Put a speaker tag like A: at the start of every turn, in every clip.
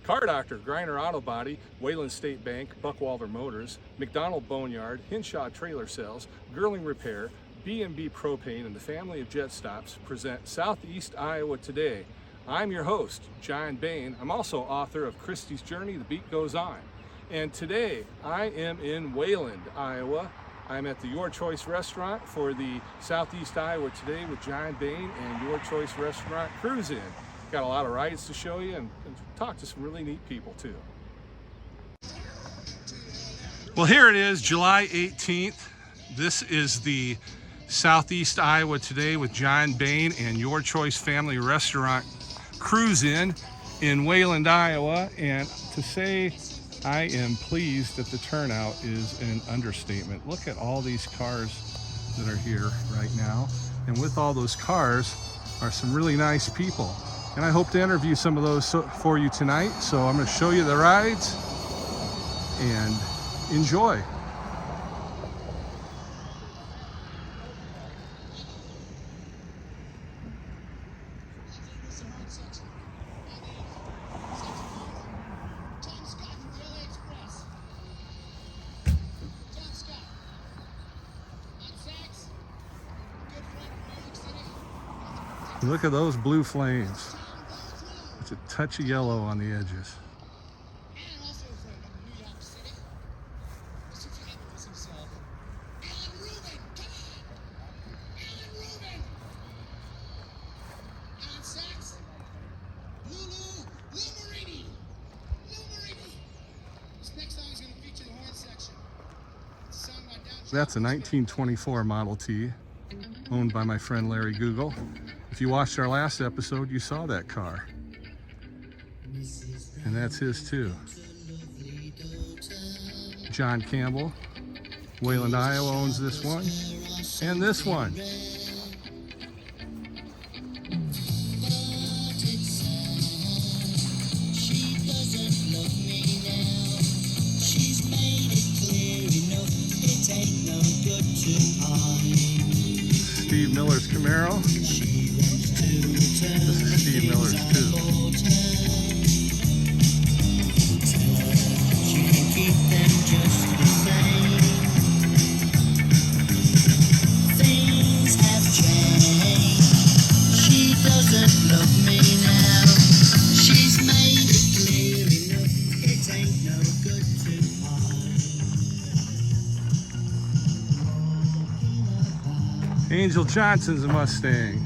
A: Car Doctor, Griner Auto Body, Wayland State Bank, Buckwalter Motors, McDonald Boneyard, Hinshaw Trailer Sales, Girling Repair, B&B Propane, and the family of Jet Stops present Southeast Iowa Today. I'm your host, John Bain. I'm also author of Christie's Journey, The Beat Goes On. And today I am in Wayland, Iowa. I'm at the Your Choice Restaurant for the Southeast Iowa Today with John Bain and Your Choice Restaurant Cruise In. Got a lot of rides to show you and talk to some really neat people too. Well, here it is, July 18th. This is the Southeast Iowa Today with John Bain and Your Choice Family Restaurant Cruise in Wayland, Iowa. And to say I am pleased that the turnout is an understatement. Look at all these cars that are here right now. And with all those cars are some really nice people. And I hope to interview some of those for you tonight. So I'm going to show you the rides and enjoy. Look at those blue flames. It's a touch of yellow on the edges. That's a 1924 Model T, owned by my friend Larry Google. If you watched our last episode, you saw that car. And that's his too. John Campbell, Wayland, Iowa owns this one, and this one. Steve Miller's Camaro. This is Steve Miller's too.
B: Things have changed. She doesn't love me now. She's made it clear enough. It ain't no good to hide.
A: Angel Johnson's a Mustang.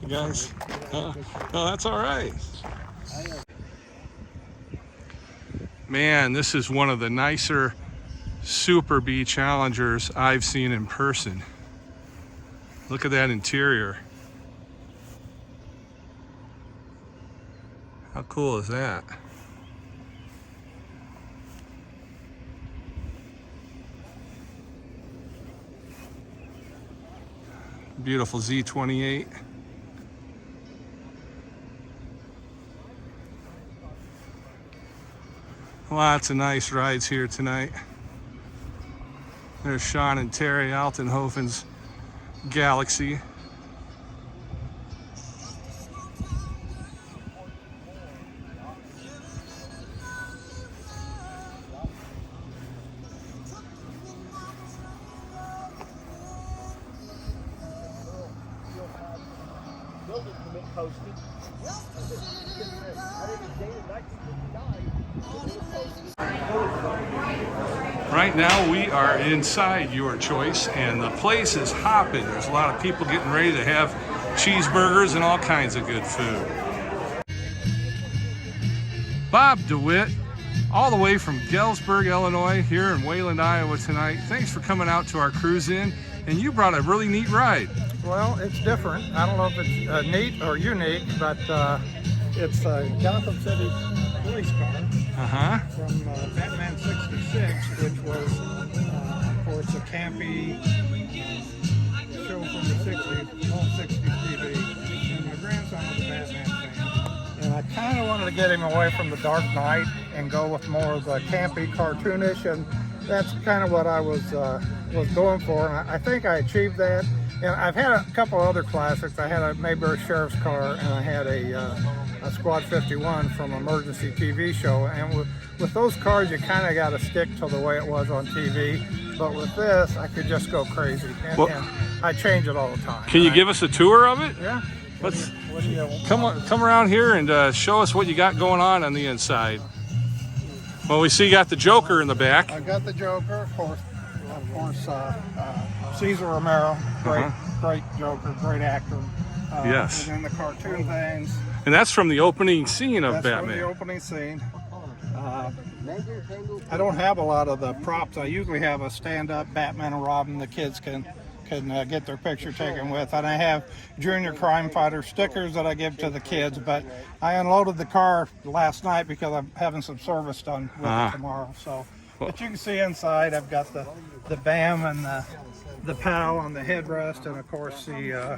A: You guys, no, that's all right. Man, this is one of the nicer Super Bee Challengers I've seen in person. Look at that interior. How cool is that? Beautiful Z28. Lots of nice rides here tonight. There's Sean and Terry Altenhofen's Galaxy. Right now we are inside Your Choice, and the place is hopping. There's a lot of people getting ready to have cheeseburgers and all kinds of good food. Bob DeWitt, all the way from Galesburg, Illinois, here in Wayland, Iowa tonight. Thanks for coming out to our cruise in, and you brought a really neat ride.
C: Well, it's different. I don't know if it's neat or unique, but it's a Gotham City police car from Batman '66, which was, of course, a campy show from the '60s, all '60s TV. And my grandson was a Batman fan, and I kind of wanted to get him away from the Dark Knight and go with more of the campy, cartoonish, and that's kind of what I was going for. And I think I achieved that. And I've had a couple other classics. I had a Mayberry Sheriff's car, and I had a Squad 51 from Emergency TV show. And with those cars, you kind of got to stick to the way it was on TV. But with this, I could just go crazy, and I change it all the time.
A: Can you give us a tour of it?
C: Yeah.
A: Let's come around here and show us what you got going on the inside. Well, we see you got the Joker in the back.
C: I got the Joker, of course. Cesar Romero, great Joker, great actor.
A: Yes.
C: And then the cartoon things.
A: And that's from the opening scene of Batman.
C: That's from the opening scene. I don't have a lot of the props. I usually have a stand-up Batman and Robin the kids can get their picture taken with. And I have Junior Crime Fighter stickers that I give to the kids. But I unloaded the car last night because I'm having some service done with it tomorrow. So, but you can see inside, I've got the BAM and the POW on the headrest, and of course the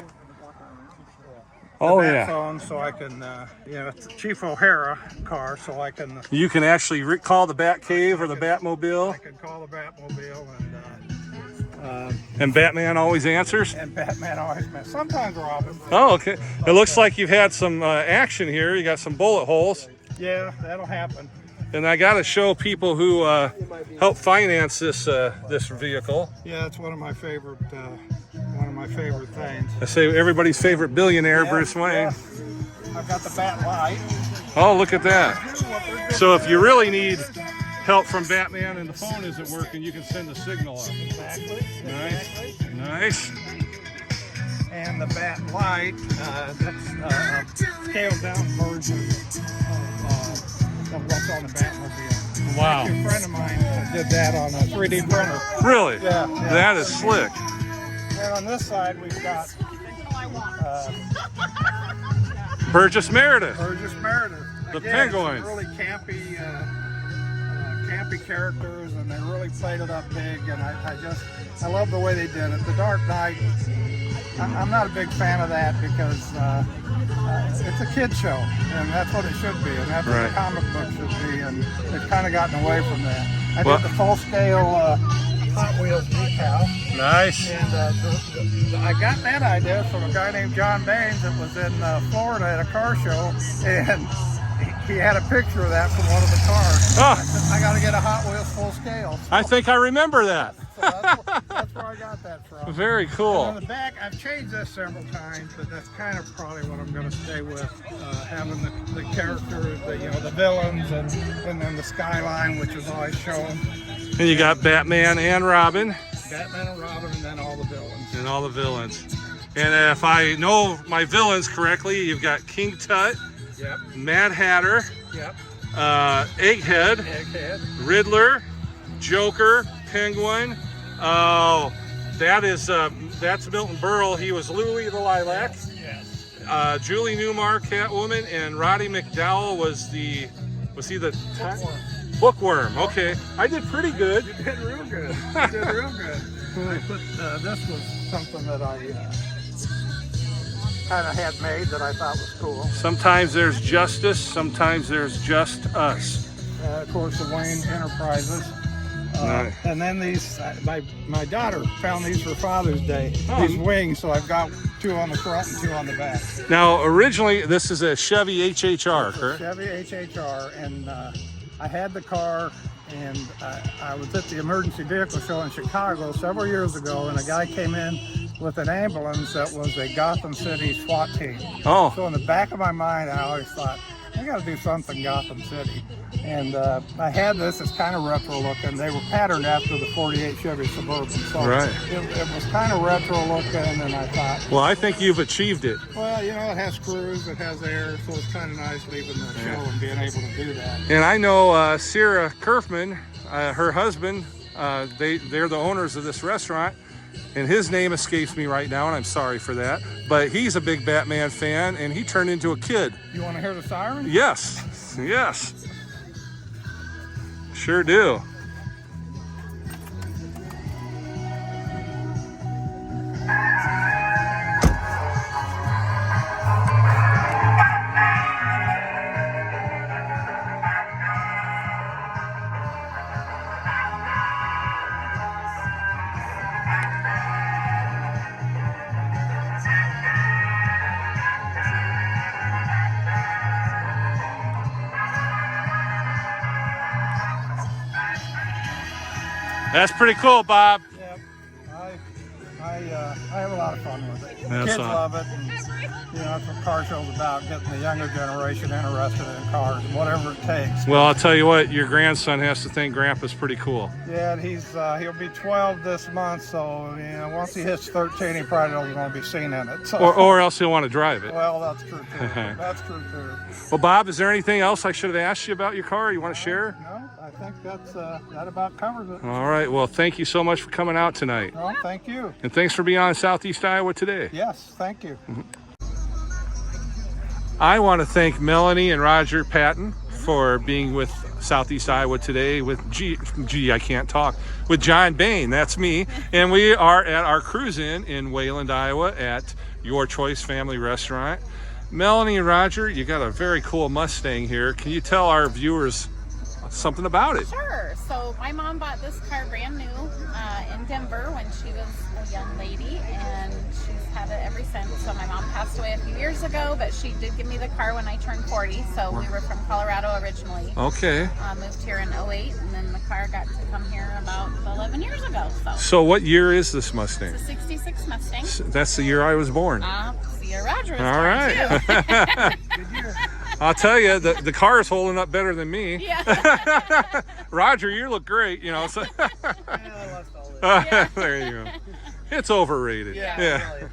C: bat phone, so I can, it's Chief O'Hara car, so I can.
A: You can actually call the Bat Cave or the Batmobile.
C: I can call the Batmobile,
A: and Batman always answers.
C: And Batman always answers. Sometimes Robin.
A: Oh, okay. It looks like you've had some action here. You got some bullet holes.
C: Yeah, that'll happen.
A: And I got to show people who helped finance this vehicle.
C: Yeah, it's one of my favorite things.
A: I say everybody's favorite billionaire, Bruce Wayne.
C: Yeah. I've got the Bat Light.
A: Oh, look at that! So if you really need help from Batman and the phone isn't working, you can send a signal up.
C: Exactly.
A: Nice.
C: And the Bat Light, that's a scaled down version of what's on the Batmobile.
A: Wow.
C: Actually, a friend of mine did that on a 3D printer.
A: Really?
C: Yeah.
A: That is slick.
C: And on this side, we've got
A: Burgess Meredith. The
C: Again,
A: Penguin.
C: Really campy characters, and they really played it up big. And I love the way they did it. The Dark Knight, I'm not a big fan of that because it's a kid show, and that's what it should be, and that's what the comic book should be. And they've kind of gotten away from that. I did the full-scale Hot Wheels decal.
A: Nice.
C: And I got that idea from a guy named John Bain that was in Florida at a car show, and he had a picture of that from one of the cars.
A: Oh.
C: I said, I got to get a Hot Wheels full scale. So,
A: I think I remember that.
C: so that's where I got that from.
A: Very cool.
C: And on the back, I've changed this several times, but that's kind of probably what I'm going to stay with. Having the characters, the villains, and then the skyline, which is always shown.
A: And you got Batman and Robin.
C: Batman and Robin, and then all the villains.
A: And if I know my villains correctly, you've got King Tut, Mad Hatter, Egghead, Riddler, Joker, Penguin. Oh, that's Milton Berle. He was Louie the Lilac. Julie Newmar, Catwoman, and Roddy McDowell was he the Bookworm? Okay, I did pretty good.
C: You did real good. This was something that I kind of had made that I thought was cool.
A: Sometimes there's justice, sometimes there's just us.
C: Of course, the Wayne Enterprises. And then these, my daughter found these for Father's Day. These wings, so I've got 2 on the front and 2 on the back.
A: Now, originally, this is a Chevy HHR, correct?
C: Chevy HHR, and I had the car, and I was at the emergency vehicle show in Chicago several years ago, and a guy came in with an ambulance that was a Gotham City SWAT team.
A: Oh,
C: So in the back of my mind, I always thought, I got to do something Gotham City. And I had this. It's kind of retro looking. They were patterned after the 48 Chevy Suburban. So
A: Right.
C: it was kind of retro looking, and I thought,
A: well, I think you've achieved it.
C: well, you know, it has cruise, it has air, so it's kind of nice leaving the show and being able to do that.
A: And I know Sarah Kerfman, her husband, they're the owners of this restaurant, and his name escapes me right now, and I'm sorry for that. But he's a big Batman fan, and he turned into a kid.
C: You want to hear the siren?
A: Yes, yes, sure do. That's pretty cool, Bob.
C: Yep. I have a lot of fun with it.
A: That's
C: Kids
A: awesome.
C: love it, and you know that's what car show's about: getting the younger generation interested in cars, whatever it takes.
A: Well, I'll tell you what, your grandson has to think Grandpa's pretty cool.
C: Yeah, and he'll be 12 this month, so you know once he hits 13, he probably doesn't want to be seen in it. So.
A: Or else he'll want to drive it.
C: Well, that's true too. That's true too.
A: Well, Bob, is there anything else I should have asked you about your car you want to share?
C: No, I think that about covers it.
A: All right, well, thank you so much for coming out tonight.
C: No, thank you.
A: And thanks for being on Southeast Iowa Today.
C: Yes, thank you.
A: I want to thank Melanie and Roger Patton for being with Southeast Iowa Today with I can't talk, with John Bain, that's me. And we are at our cruise-in in Wayland, Iowa at Your Choice Family Restaurant. Melanie and Roger, you got a very cool Mustang here. Can you tell our viewers something about it?
D: Sure. So my mom bought this car brand new in Denver when she was a young lady, and she's had it ever since. So my mom passed away a few years ago, but she did give me the car when I turned 40. So we were from Colorado originally.
A: Okay.
D: Moved here in 08, and then the car got to come here about 11 years ago.
A: So what year is this Mustang?
D: It's a 66 Mustang.
A: That's the year I was born.
D: See, Roger was
A: All
D: born
A: right.
D: too.
A: I'll tell you, the car is holding up better than me.
D: Yeah.
A: Roger, you look great, you know. So. There you go. It's overrated.
C: Yeah.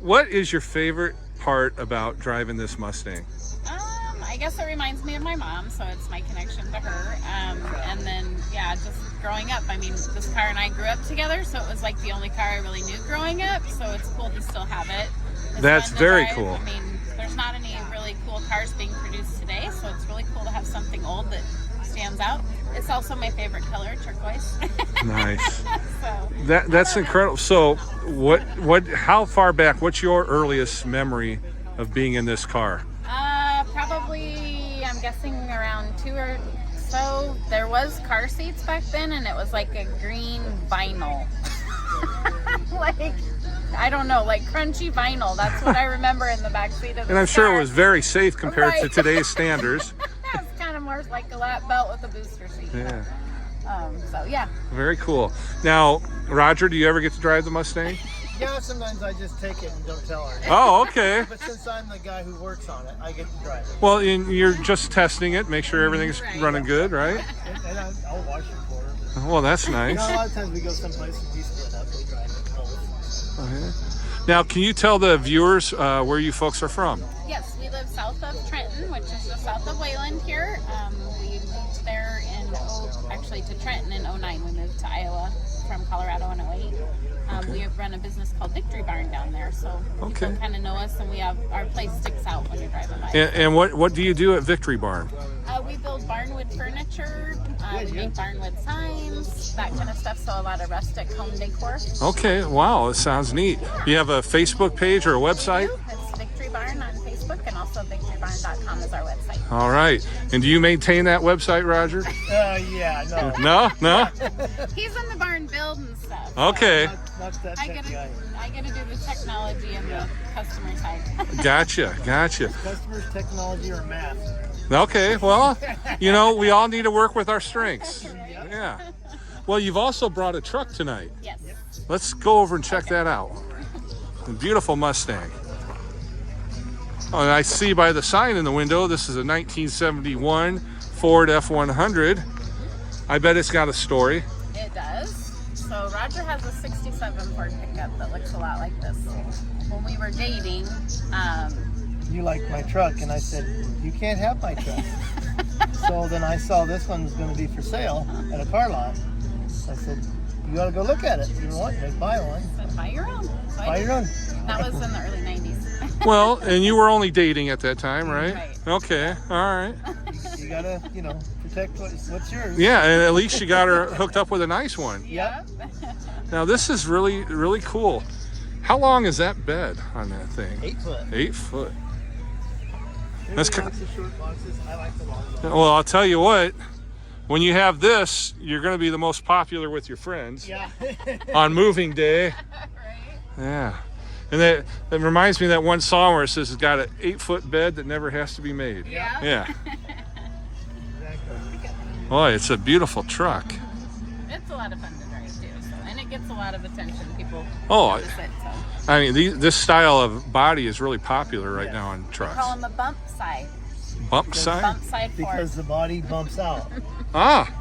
A: What is your favorite part about driving this Mustang?
D: I guess it reminds me of my mom, so it's my connection to her. And then, yeah, just growing up. I mean, this car and I grew up together, so it was like the only car I really knew growing up. So it's cool to still have it. It's
A: That's
D: fun to
A: very
D: drive.
A: cool.
D: I mean, there's not any really cool cars being produced today, so it's really cool to have something old that stands out. It's also my favorite color, turquoise.
A: Nice.
D: So
A: That's incredible. So, how far back? What's your earliest memory of being in this car?
D: probably, I'm guessing around 2 or so. There was car seats back then, and it was like a green vinyl. Like, I don't know, like crunchy vinyl. That's what I remember in the back seat of the
A: And I'm sure
D: car.
A: it was very safe compared to
D: Right.
A: today's standards.
D: It's kind of more like a lap belt with a booster seat.
A: Yeah,
D: So yeah.
A: very cool. Now, Roger, do you ever get to drive the Mustang?
E: Yeah, sometimes I just take it and don't tell her.
A: Oh, okay.
E: But since I'm the guy who works on it, I get to drive it.
A: Well, you're just testing it, make sure everything's
D: Right.
A: running good, right?
E: And I'll wash it for her.
A: Well, that's
E: You know, a
A: nice.
E: lot of times we go someplace and we split up, we drive it both.
A: Okay. Now, can you tell the viewers where you folks are from?
D: Yes, we live south of Trenton, which is just south of Wayland here. We moved there actually to Trenton in 09. We moved to Iowa from Colorado in 08. We run a business called Victory Barn down there, so
A: Okay.
D: people kind of know us, and we have our place sticks out when you're driving by.
A: And what do you do at Victory Barn?
D: We build barnwood furniture, we make barnwood signs, that kind of stuff. So a lot of rustic home decor.
A: Okay, wow, it sounds neat. You have a Facebook page or a website?
D: It's Victory Barn on Facebook, and also victorybarn.com is our website.
A: All right. And do you maintain that website, Roger?
E: Yeah, no.
A: No?
D: He's in the barn building stuff.
A: Okay.
E: Not that
D: I
E: tech
D: gotta,
E: guy.
D: I gotta do the technology and the customer side.
A: Gotcha.
E: Customers, technology, or math.
A: Okay, well, we all need to work with our strengths. Yeah. Well, you've also brought a truck tonight.
D: Yes.
A: Let's go over and check that out. A beautiful Mustang. Oh, and I see by the sign in the window, this is a 1971 Ford F100. I bet it's got a story.
D: It does. So Roger has a 67 Ford pickup that looks a lot like this. When we were dating,
E: You liked my truck, and I said, you can't have my truck. So then I saw this one's going to be for sale at a car lot. I said, you ought to go look at it. You want to buy one.
D: said, buy your own. So I
E: Buy
D: did.
E: your own.
D: That was in the early 90s.
A: Well, and you were only dating at that time, right?
D: Right.
A: Okay, all right.
E: You got to, protect what's yours.
A: Yeah, and at least you got her hooked up with a nice one.
D: Yep.
A: Now this is really, really cool. How long is that bed on that thing?
E: 8 foot.
A: 8 foot.
E: Everybody
A: ki-
E: likes the short boxes. I like the long boxes.
A: Well, I'll tell you what, when you have this, you're going to be the most popular with your friends
E: Yeah.
A: on moving day.
D: Right.
A: Yeah. And that reminds me of that one song where it says it's got an 8-foot bed that never has to be made.
D: Yeah.
A: Yeah.
E: Exactly.
A: Boy, it's a beautiful truck.
D: It's a lot of fun to drive too. So, and it gets a lot of attention. People
A: Oh,
D: notice it. So
A: I mean, this style of body is really popular right
E: Yes.
A: now on
D: we
A: trucks.
D: call them a bump side.
A: Bump side?
D: Bump side Ford.
E: Because the body bumps out.
A: Ah,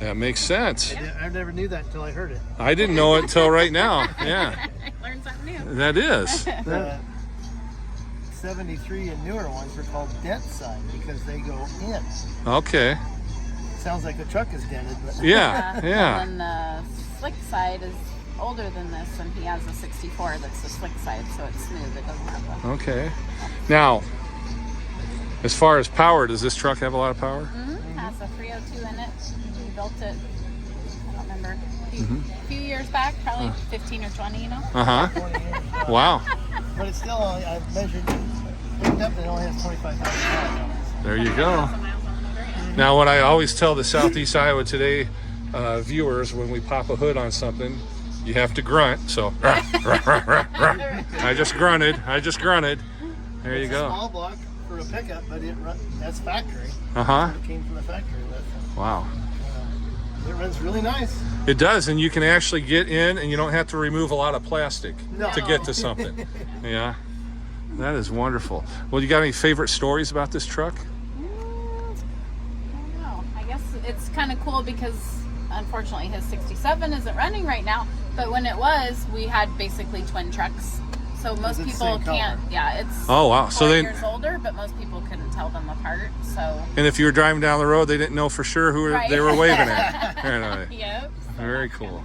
A: that makes sense.
E: I never knew that until I heard it.
A: I didn't know it until right now. Yeah,
D: Learn something new.
A: that is.
E: The 73 and newer ones are called dent side because they go in.
A: Okay.
E: Sounds like the truck is dented, but
A: Yeah, yeah.
D: And then the slick side is older than this, and he has a 64 that's the slick side, so it's smooth. It doesn't have the.
A: Okay. Now, as far as power, does this truck have a lot of power?
D: Has a 302 in it. We built it. I don't remember. A few years back, probably 15 or 20. You know.
A: Uh huh.
E: 20 years.
A: Wow.
E: But it's still only, I've measured, picked up, and it only has 25,000 miles.
A: There you go.
D: 1,000 miles on the motor, and
A: Now, what I always tell the Southeast Iowa Today viewers when we pop a hood on something, you have to grunt. So, I just grunted. There you
E: It's a
A: go.
E: small block for a pickup, but that's factory.
A: Uh huh.
E: It came from the factory with.
A: Wow.
E: It runs really nice.
A: It does, and you can actually get in, and you don't have to remove a lot of plastic
E: No.
A: to get to something. Yeah, that is wonderful. Well, you got any favorite stories about this truck?
D: I don't know. I guess it's kind of cool because unfortunately his 67 isn't running right now. But when it was, we had basically twin trucks. So most
E: Is it the
D: people
E: same color?
D: can't. Yeah, it's
A: Oh wow! So
D: 4
A: they,
D: years older, but most people couldn't tell them apart. So
A: and if you were driving down the road, they didn't know for sure who
D: Right.
A: they were waving at. Anyway,
D: yep.
A: very cool.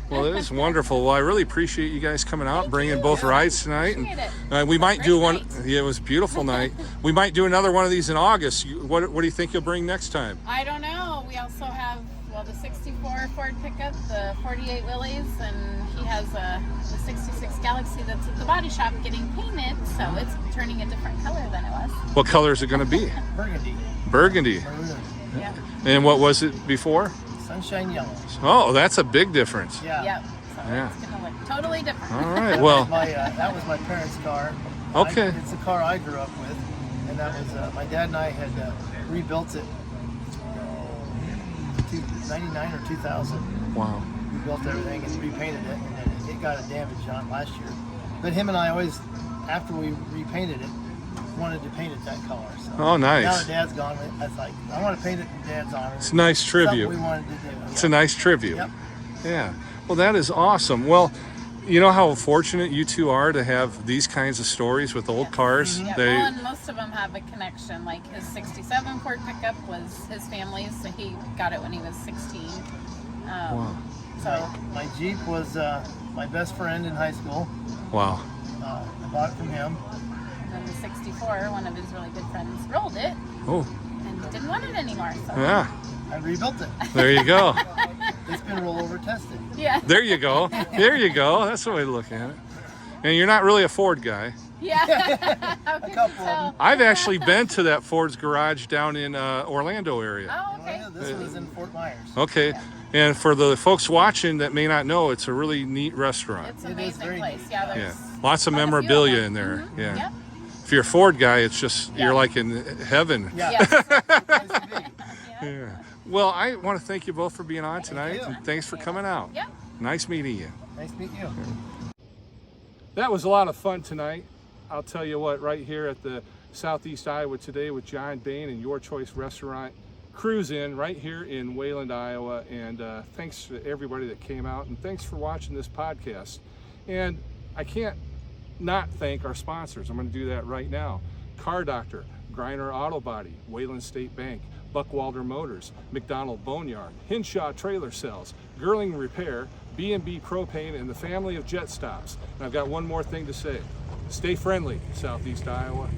A: Well, it is wonderful. Well, I really appreciate you guys coming out, bringing both rides tonight. And,
D: Appreciate
A: we might
D: Great
A: do one.
D: night.
A: Yeah, it was a beautiful night. We might do another one of these in August. What do you think you'll bring next time?
D: I don't know. We also have the 64 Ford pickup, the 48 Willys, and he has the 66 Galaxy that's at the body shop getting painted, so it's turning a different color than it was.
A: What color is it going to be?
E: Burgundy.
A: Burgundy.
E: Maroon.
D: Yep.
A: And what was it before?
E: Sunshine yellow.
A: Oh, that's a big difference.
E: Yeah.
D: Yep. So
A: Yeah.
D: it's gonna look totally different.
A: All right. Well,
E: That was my parents' car.
A: Okay.
E: It's the car I grew up with, and that was my dad and I had rebuilt it. 99 or 2000.
A: wow.
E: We built everything and repainted it, and then it got a damage on it last year. But him and I always, after we repainted it, wanted to paint it that color. So
A: Oh, nice.
E: now that Dad's gone, I was like, I want to paint it in Dad's honor.
A: It's a nice
E: Something
A: tribute.
E: we wanted to do.
A: It's a nice tribute.
E: Yep.
A: Yeah. Well, that is awesome. Well, you know how fortunate you two are to have these kinds of stories with old cars.
D: Yeah,
A: They,
D: well, and most of them have a connection. Like his 67 Ford pickup was his family's, so he got it when he was 16.
A: Wow.
D: So,
E: My Jeep was my best friend in high school.
A: wow.
E: I bought it from him.
D: and then the 64, one of his really good friends rolled it
A: Oh,
D: and didn't want it anymore. So,
A: yeah.
E: I rebuilt it.
A: There you go.
E: It's been rollover tested.
D: yeah.
A: There you go. There you go. That's the way to look at it. And you're not really a Ford guy.
D: Yeah. How could you
E: couple of
D: tell?
E: them.
A: I've actually been to that Ford's garage down in Orlando area.
D: Oh, okay.
E: Yeah, this was in Fort Myers.
A: Okay. And for the folks watching that may not know, it's a really neat restaurant.
D: It's an
E: It is
D: amazing
E: very
D: place.
E: neat.
D: Yeah,
A: Yeah.
D: there's
A: Lots of
D: quite a few
A: memorabilia
D: them.
A: in there.
D: Mhm.
A: Yeah.
D: Yep.
A: If you're a Ford guy, it's just,
D: Yeah.
A: you're like in heaven.
E: Yeah.
D: Yes.
E: It's a place to be.
A: Yeah. Well, I want to thank you both for being on tonight,
E: you.
A: and thanks for coming out.
D: Yep.
A: Nice meeting you.
E: Nice to meet you.
A: that was a lot of fun tonight. I'll tell you what, right here at the Southeast Iowa Today with John Bain and Your Choice Restaurant Cruise In right here in Wayland, Iowa. And thanks to everybody that came out, and thanks for watching this podcast. And I can't not thank our sponsors. I'm going to do that right now. Car Doctor, Griner Auto Body, Wayland State Bank, Buckwalder Motors, McDonald Boneyard, Hinshaw Trailer Sales, Girling Repair, B&B Propane, and the family of Jet Stops. And I've got one more thing to say. Stay friendly, Southeast Iowa.